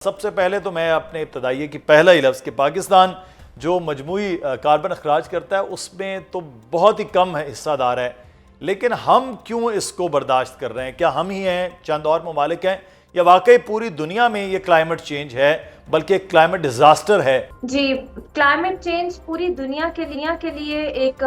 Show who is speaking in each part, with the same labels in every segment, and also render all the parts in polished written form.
Speaker 1: सबसे पहले तो मैं अपने इब्तदाइये की पहला ही लफ्ज़ कि पाकिस्तान जो मजमूई कार्बन अखराज करता है उसमें तो बहुत ही कम है हिस्सादार है, लेकिन हम क्यों इसको बर्दाश्त कर रहे हैं? क्या हम ही हैं, चंद और ममालिक हैं, या वाकई पूरी दुनिया में ये क्लाइमेट चेंज है बल्कि एक क्लाइमेट डिजास्टर है?
Speaker 2: जी, क्लाइमेट चेंज पूरी दुनिया के लिए एक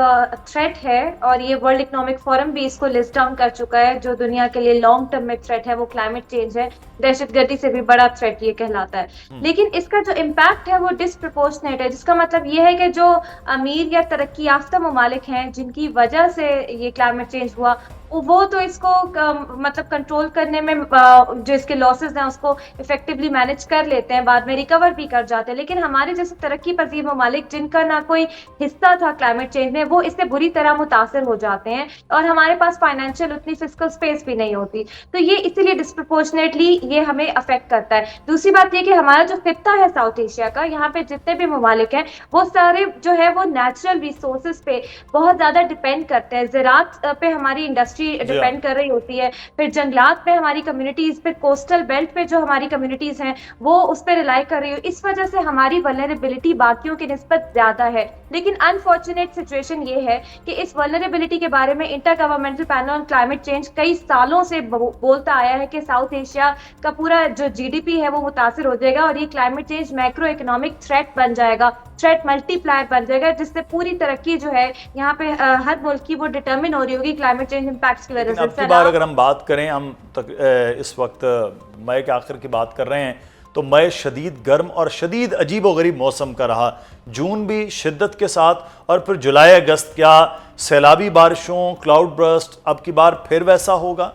Speaker 2: थ्रेट है और ये वर्ल्ड इकोनॉमिक फोरम भी इसको लिस्ट डाउन कर चुका है। जो दुनिया के लिए लॉन्ग टर्म में थ्रेट है वो क्लाइमेट चेंज है। दहशतगर्दी से भी बड़ा थ्रेट ये कहलाता है, लेकिन इसका जो इम्पैक्ट है वो डिस्प्रपोर्शनेट है, जिसका मतलब ये है कि जो अमीर या तरक्की याफ्ता ममालिक हैं जिनकी वजह से ये क्लाइमेट चेंज हुआ, वो तो इसको मतलब कंट्रोल करने में जो इसके लॉसेस हैं उसको इफेक्टिवली मैनेज कर लेते हैं, बाद में रिकवर भी कर जाते हैं। लेकिन हमारे जैसे तरक्की पजीर ममालिक जिनका ना कोई हिस्सा था क्लाइमेट चेंज में, वो इससे बुरी तरह मुतासर हो जाते हैं और हमारे पास फाइनेंशियल उतनी फिस्कल स्पेस भी नहीं होती, तो ये इसीलिए डिस्प्रपोर्शनेटली ये हमें अफेक्ट करता है। दूसरी बात ये कि हमारा जो खित्ता है साउथ एशिया का, यहाँ पे जितने भी ममालिक हैं वो सारे जो है वो नेचुरल रिसोर्सेज पे बहुत ज्यादा डिपेंड करते हैं। ज़राअत पे हमारी इंडस्ट्री डिपेंड कर रही होती है, फिर जंगलात पे हमारी कम्युनिटीज, फिर कोस्टल बेल्ट पे जो हमारी कम्युनिटीज हैं वो उस पर रिलाई कर रही हो। इस वजह से हमारी वल्नरेबिलिटी बाकियों की निस्बत ज्यादा है। लेकिन अनफॉर्चुनेट सिचुएशन ये है कि इस वल्नरेबिलिटी के बारे में inter governmental panel on climate change कई सालों से बोलता आया है कि साउथ एशिया का पूरा जो जीडीपी है वो मुतासिर हो जाएगा और ये climate change macro economic threat बन जाएगा, थ्रेट मल्टीप्लायर बन जाएगा, जिससे पूरी तरक्की जो है यहाँ पे हर मुल्क की वो डिटर्मिन हो रही होगी क्लाइमेट चेंज इम्पैक्ट्स की वजह से।
Speaker 1: अब की बार अगर हम बात करें, हम इस वक्त मई के आखिर की बात कर रहे हैं, तो मई शदीद गर्म और शदीद अजीब व गरीब मौसम का रहा। जून भी शिद्दत के साथ, और फिर जुलाई अगस्त क्या सैलाबी बारिशों, क्लाउड बर्स्ट अब की बार फिर वैसा होगा?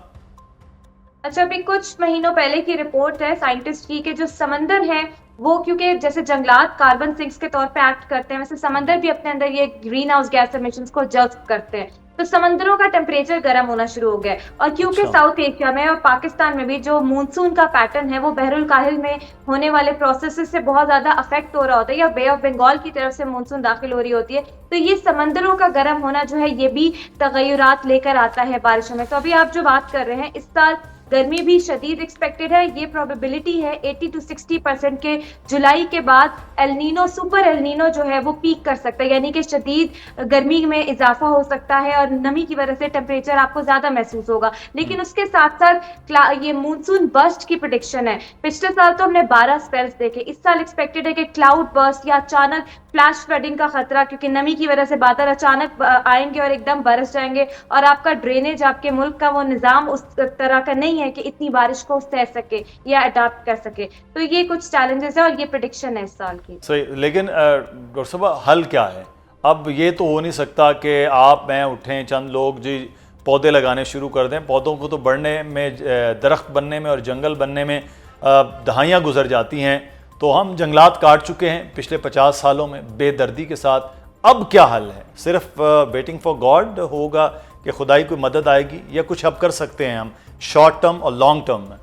Speaker 2: अच्छा, अभी कुछ महीनों पहले की रिपोर्ट है साइंटिस्ट की कि जो समंदर है वो, क्योंकि जैसे जंगलात कार्बन सिंक्स के तौर पे एक्ट करते हैं, वैसे समंदर भी अपने अंदर ये ग्रीन हाउस गैस एमिशंस को जज्ब करते हैं, तो समंदरों का टेम्परेचर गर्म होना शुरू हो गया है। और क्योंकि साउथ एशिया में और पाकिस्तान में भी जो मानसून का पैटर्न है वो बहरुल काहिल में होने वाले प्रोसेसेस से बहुत ज्यादा अफेक्ट हो रहा होता है, या बे ऑफ बंगाल की तरफ से मानसून दाखिल हो रही होती है, तो ये समंदरों का गर्म होना जो है ये भी तगय्युरात लेकर आता है बारिशों में। तो अभी आप जो बात कर रहे हैं, इस साल गर्मी भी शदीद एक्सपेक्टेड है। ये प्रोबेबिलिटी है 80 to 60% के जुलाई के बाद एलनीनो, सुपर एलनीनो जो है वो पीक कर सकता है, यानी कि शदीद गर्मी में इजाफा हो सकता है और नमी की वजह से टेम्परेचर आपको ज्यादा महसूस होगा। लेकिन उसके साथ साथ ये मानसून बर्स्ट की प्रेडिक्शन है। पिछले साल तो हमने 12 स्पेल्स देखे, इस साल एक्सपेक्टेड है कि क्लाउड बर्स्ट या अचानक फ्लैश फ्लडिंग का खतरा, क्योंकि नमी की वजह से बादल अचानक आएंगे और एकदम बरस जाएंगे और आपका ड्रेनेज, आपके मुल्क का वो निजाम उस तरह का नहीं है कि इतनी बारिश को सह सके या अडाप्ट कर सके। तो ये कुछ चैलेंजेस है और ये प्रेडिक्शन है इस साल की।
Speaker 1: सही, लेकिन डॉक्टर साहब हल क्या है? अब ये तो हो नहीं सकता कि आप मैं उठें, चंद लोग जी पौधे लगाने शुरू कर दें। पौधों को तो बढ़ने में, दरख्त बनने में और जंगल बनने में दहाइयाँ गुजर जाती हैं। तो हम जंगलात काट चुके हैं पिछले 50 सालों में बेदर्दी के साथ। अब क्या हल है? सिर्फ वेटिंग फॉर गॉड होगा कि खुदाई कोई मदद आएगी, या कुछ अब कर सकते हैं हम शॉर्ट टर्म और लॉन्ग टर्म में?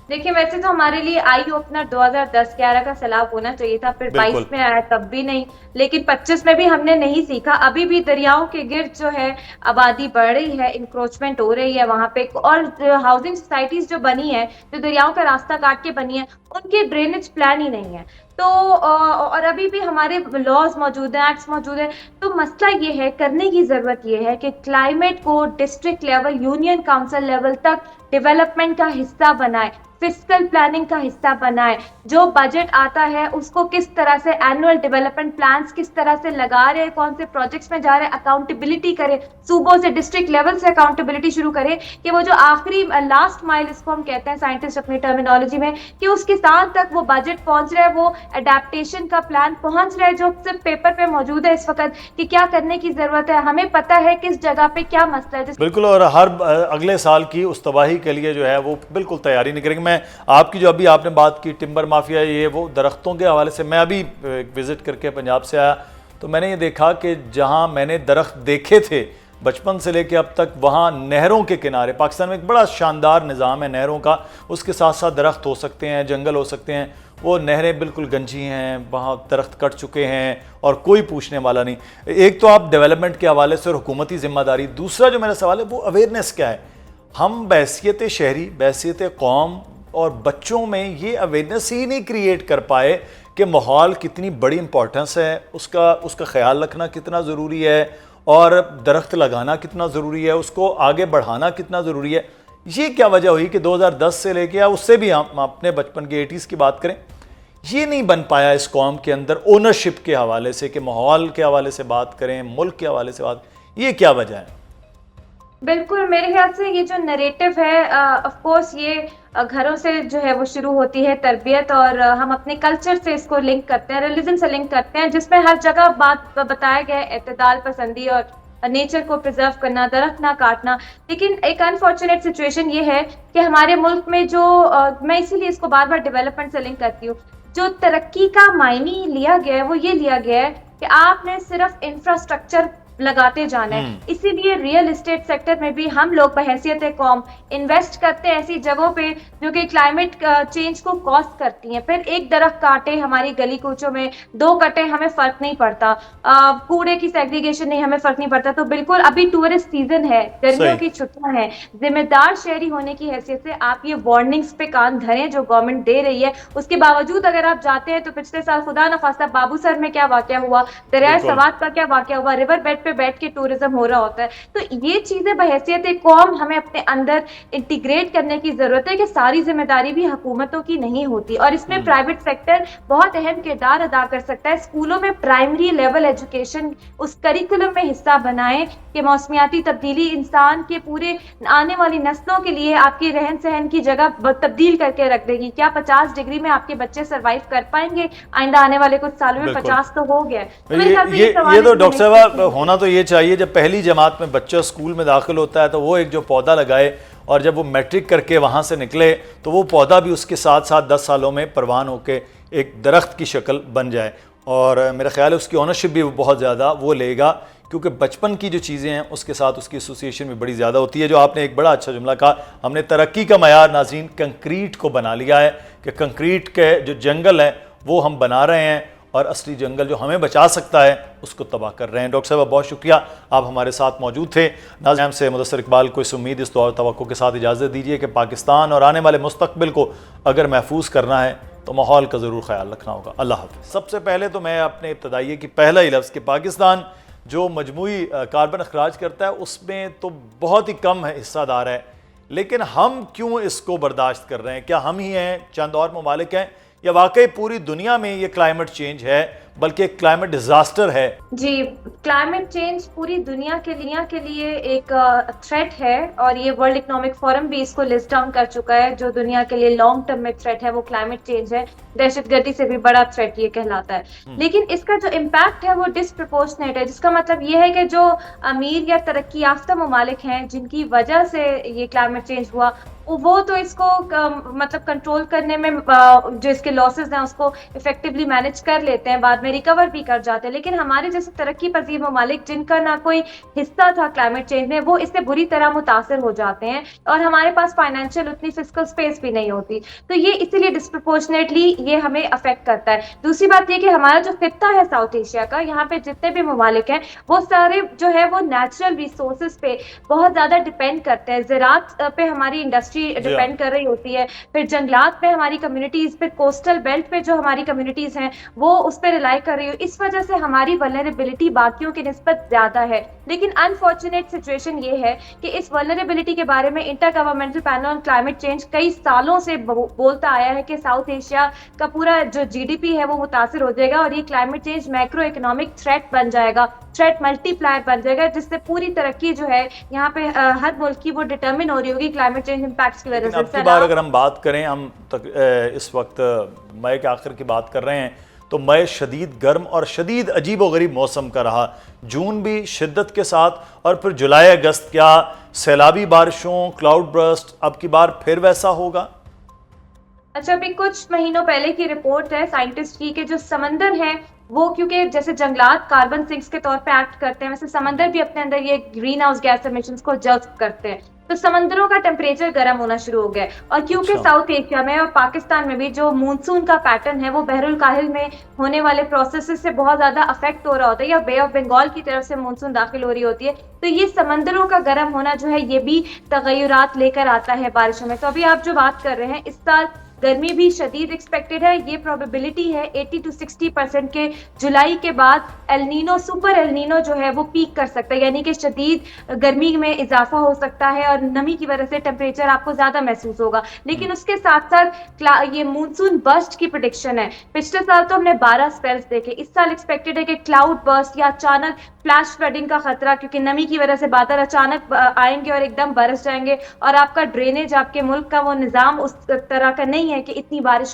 Speaker 2: देखिए, वैसे तो हमारे लिए आई ओपनर 2010-11 का सैलाब होना चाहिए था, फिर 22 में आया तब भी नहीं, लेकिन 25 में भी हमने नहीं सीखा। अभी भी दरियाओं के गिर्द जो है आबादी बढ़ रही है, इंक्रोचमेंट हो रही है वहां पे, और हाउसिंग सोसाइटीज जो बनी है, जो दरियाओं का रास्ता काट के बनी है, उनके ड्रेनेज प्लान ही नहीं है। तो और अभी भी हमारे लॉज मौजूद हैं, एक्ट्स मौजूद हैं। तो मसला ये है, करने की जरूरत ये है कि क्लाइमेट को district level, union council level तक डेवलपमेंट का हिस्सा बनाए, फिस्कल प्लानिंग का हिस्सा बनाए। जो बजट आता है उसको किस तरह से एनुअल डेवलपमेंट प्लान्स किस तरह से लगा रहे हैं, कौन से प्रोजेक्ट्स में जा रहे हैं, अकाउंटेबिलिटी करे, सूबों से, डिस्ट्रिक्ट लेवल से अकाउंटेबिलिटी शुरू करे कि वो जो आखिरी लास्ट माइल, इसको हम कहते हैं साइंटिस्ट अपनी टर्मिनोलॉजी में, कि उस किसान तक वो बजट पहुंच रहा है, वो अडेप्टेशन का प्लान पहुंच रहा है जो सिर्फ पेपर पे मौजूद है इस वक्त, कि क्या करने की जरूरत है, हमें पता है किस जगह पे क्या मसला है।
Speaker 1: बिल्कुल, और हर अगले साल की उस तबाही के लिए जो है वो बिल्कुल तैयारी नहीं करेंगे। मैं आपकी जो अभी आपने बात की टिम्बर माफिया, ये वो दरख्तों के हवाले से, मैं अभी विजिट करके पंजाब से आया तो मैंने ये देखा कि जहाँ मैंने दरख्त देखे थे बचपन से लेके अब तक, वहाँ नहरों के किनारे, पाकिस्तान में एक बड़ा शानदार निज़ाम है नहरों का, उसके साथ साथ दरख्त हो सकते हैं, जंगल हो सकते हैं, वो नहरें बिल्कुल गंजी हैं, वहाँ दरख्त कट चुके हैं और कोई पूछने वाला नहीं। एक तो आप डेवलपमेंट के हवाले से और हुकूमती जिम्मेदारी, दूसरा जो मेरा सवाल है वो अवेयरनेस क्या है? हम बहसियत शहरी, बहसियत कौम और बच्चों में ये अवेयरनेस ही नहीं क्रिएट कर पाए कि माहौल कितनी बड़ी इंपॉर्टेंस है, उसका ख्याल रखना कितना ज़रूरी है और दरख्त लगाना कितना ज़रूरी है, उसको आगे बढ़ाना कितना ज़रूरी है। ये क्या वजह हुई कि 2010 से लेके या उससे भी हम अपने बचपन के 80s की बात करें, ये नहीं बन पाया इस कौम के अंदर ओनरशिप के हवाले से कि माहौल के हवाले से बात करें, मुल्क के हवाले से बात, ये क्या वजह है?
Speaker 2: बिल्कुल, मेरे ख्याल से ये जो नैरेटिव है, ऑफ कोर्स ये घरों से जो है वो शुरू होती है तरबियत, और हम अपने कल्चर से इसको लिंक करते हैं, रिलीजन से लिंक करते हैं, जिसमें हर जगह बात बताया गया है एतदाल पसंदी और नेचर को प्रिजर्व करना, दरख्त ना काटना। लेकिन एक अनफॉर्चुनेट सिचुएशन ये है कि हमारे मुल्क में जो मैं इसीलिए इसको बार बार डेवलपमेंट से लिंक करती हूँ, जो तरक्की का मायने लिया गया है वो ये लिया गया है कि आपने सिर्फ इंफ्रास्ट्रक्चर लगाते जाना है। इसीलिए रियल एस्टेट सेक्टर में भी हम लोग बहैसियत कौम इन्वेस्ट करते हैं ऐसी जगहों पे जो कि क्लाइमेट चेंज को कॉज करती हैं। फिर एक दरख्त काटे हमारी गली कूचों में, 2 कटे हमें फर्क नहीं पड़ता, कूड़े की सेग्रीगेशन नहीं, हमें फर्क नहीं पड़ता। तो बिल्कुल अभी टूरिस्ट सीजन है, गर्मियों की छुट्टियां हैं, जिम्मेदार शहरी होने की हैसियत से आप ये वार्निंग्स पे कान धरें जो गवर्नमेंट दे रही है। उसके बावजूद अगर आप जाते हैं तो पिछले साल खुदा न खास्ता बाबूसर में क्या वाकया हुआ, दरिया सवात का क्या वाकया हुआ, रिवर बेड पे बैठ के टूरिज्म हो रहा होता है। तो ये चीजें बहैसियत कौम हमें अपने अंदर इंटीग्रेट करने की जरूरत है कि सारी जिम्मेदारी भी हुकूमतों की नहीं होती, और इसमें प्राइवेट सेक्टर बहुत अहम किरदार अदा कर सकता है। स्कूलों में प्राइमरी लेवल एजुकेशन उस करिकुलम में हिस्सा बनाएं कि मौसमियाती तब्दीली इंसान के पूरे आने वाली नस्लों के लिए आपकी रहन सहन की जगह तब्दील करके रख देगी। क्या 50 डिग्री में आपके बच्चे सर्वाइव कर पाएंगे आइंदा आने वाले कुछ सालों में? 50 तो हो गया।
Speaker 1: ये तो डॉक्टर साहब होना तो ये चाहिए, जब पहली जमात में बच्चा स्कूल में दाखिल होता है तो वो एक जो पौधा लगाए, और जब वो मैट्रिक करके वहाँ से निकले तो वो पौधा भी उसके साथ साथ 10 सालों में परवान होकर एक दरख्त की शक्ल बन जाए। और मेरा ख्याल है उसकी ओनरशिप भी बहुत ज़्यादा वो लेगा, क्योंकि बचपन की जो चीज़ें हैं उसके साथ उसकी एसोसिएशन भी बड़ी ज़्यादा होती है। जो आपने एक बड़ा अच्छा जुमला कहा, हमने तरक्की का मयार नाज़रीन कंक्रीट को बना लिया है कि कंक्रीट के जो जंगल हैं वो हम बना रहे हैं और असली जंगल जो हमें बचा सकता है उसको तबाह कर रहे हैं। डॉक्टर साहब बहुत शुक्रिया, आप हमारे साथ मौजूद थे। नाज़रीन से मुदस्सिर इकबाल को इस उम्मीद, इस दुआ और तवक्को के साथ इजाज़त दीजिए कि पाकिस्तान और आने वाले मुस्तकबिल को अगर महफूज करना है तो माहौल का ज़रूर ख्याल रखना होगा। अल्लाह हाफ़िज़। सबसे पहले तो मैं अपने इब्तदाइये की पहला ही लफ्ज़ कि पाकिस्तान जो मजमूई कार्बन अखराज करता है उसमें तो बहुत ही कम है हिस्सादार है, लेकिन हम क्यों इसको बर्दाश्त कर रहे हैं? क्या हम ही हैं, चंद और ममालिक हैं, या वाकई पूरी दुनिया में ये क्लाइमेट चेंज है बल्कि एक क्लाइमेट डिजास्टर है?
Speaker 2: जी, क्लाइमेट चेंज पूरी दुनिया के लिए एक थ्रेट है, और ये वर्ल्ड इकोनॉमिक फोरम भी इसको लिस्ट डाउन कर चुका है। जो दुनिया के लिए लॉन्ग टर्म में थ्रेट है वो क्लाइमेट चेंज है, दहशतगर्दी से भी बड़ा थ्रेट ये कहलाता है। लेकिन इसका जो इम्पैक्ट है वो डिस्प्रपोर्शनेट है, जिसका मतलब ये है कि जो अमीर या तरक्की याफ्ता ममालिक हैं जिनकी वजह से ये क्लाइमेट चेंज हुआ, वो तो इसको मतलब कंट्रोल करने में जो इसके लॉसेस हैं उसको इफेक्टिवली मैनेज कर लेते हैं, बाद में रिकवर भी कर जाते हैं। लेकिन हमारे जैसे तरक्की पजीर ममालिक जिनका ना कोई हिस्सा था क्लाइमेट चेंज में, वो इससे बुरी तरह मुतासर हो जाते हैं, और हमारे पास फाइनेंशियल उतनी फिस्कल स्पेस भी नहीं होती। तो ये इसीलिए डिस्प्रपोर्शनेटली ये हमें अफेक्ट करता है। दूसरी बात ये कि हमारा जो खित्ता है साउथ एशिया का, यहाँ पे जितने भी ममालिक हैं वो सारे जो है वो नेचुरल रिसोर्सेज पे बहुत ज्यादा डिपेंड करते हैं। ज़राअत पे हमारी इंडस्ट्री डिपेंड कर रही होती है, फिर जंगलात पे हमारी कम्युनिटीज, फिर कोस्टल बेल्ट पे जो हमारी कम्युनिटीज हैं वो उस पर रिलाई कर रही हो। इस वजह से हमारी वल्नरेबिलिटी बाकियों की निस्बत ज्यादा है। लेकिन अनफॉर्चुनेट सिचुएशन ये है कि इस वल्नरेबिलिटी के बारे में inter governmental panel on climate change कई सालों से बोलता आया है कि साउथ एशिया का पूरा जो जीडीपी है वो मुतासिर हो जाएगा, और ये climate change macro economic threat बन जाएगा, थ्रेट मल्टीप्लायर बन जाएगा, जिससे पूरी तरक्की जो है यहाँ पे हर मुल्क की वो डिटर्मिन हो रही होगी क्लाइमेट चेंज इम्पैक्ट्स की वजह से।
Speaker 1: अब की बार अगर हम बात करें, हम इस वक्त मई के आखिर की बात कर रहे हैं, तो मई शदीद गर्म और शदीद अजीब व गरीब मौसम का रहा। जून भी शिद्दत के साथ, और फिर जुलाई अगस्त क्या सैलाबी बारिशों, क्लाउड बर्स्ट अब की बार फिर वैसा होगा?
Speaker 2: अच्छा, अभी कुछ महीनों पहले की रिपोर्ट है साइंटिस्ट की कि जो समंदर है वो क्योंकि जैसे जंगलात कार्बन सिंक्स के तौर पे एक्ट करते हैं, वैसे समंदर भी अपने अंदर ये ग्रीन हाउस गैस एमिशंस को जज्ब करते हैं, तो समंदरों का टेम्परेचर गर्म होना शुरू हो गया है। और क्योंकि
Speaker 1: अच्छा।
Speaker 2: साउथ एशिया में और पाकिस्तान में भी जो मानसून का पैटर्न है वो बहरुल काहिल में होने वाले प्रोसेसेस से बहुत ज्यादा अफेक्ट हो रहा होता है, या बे ऑफ बंगाल की तरफ से मानसून दाखिल हो रही होती है, तो ये समंदरों का गर्म होना जो है ये भी तगयुरात लेकर आता है बारिशों में। तो अभी आप जो बात कर रहे हैं, इस साल गर्मी भी शदीद एक्सपेक्टेड है। ये प्रोबेबिलिटी है 80 to 60% के जुलाई के बाद एलनीनो, सुपर एलनीनो जो है वो पीक कर सकता है, यानी कि शदीद गर्मी में इजाफा हो सकता है और नमी की वजह से टेम्परेचर आपको ज्यादा महसूस होगा। लेकिन उसके साथ साथ ये मानसून बर्स्ट की प्रिडिक्शन है। पिछले साल तो हमने 12 स्पेल्स देखे, इस साल एक्सपेक्टेड है कि क्लाउड बर्स्ट या अचानक फ्लैश फ्लडिंग का खतरा, क्योंकि नमी की वजह से बादल अचानक आएंगे और एकदम बरस जाएंगे, और आपका ड्रेनेज, आपके मुल्क का वो निजाम उस तरह का नहीं है कि इतनी बारिश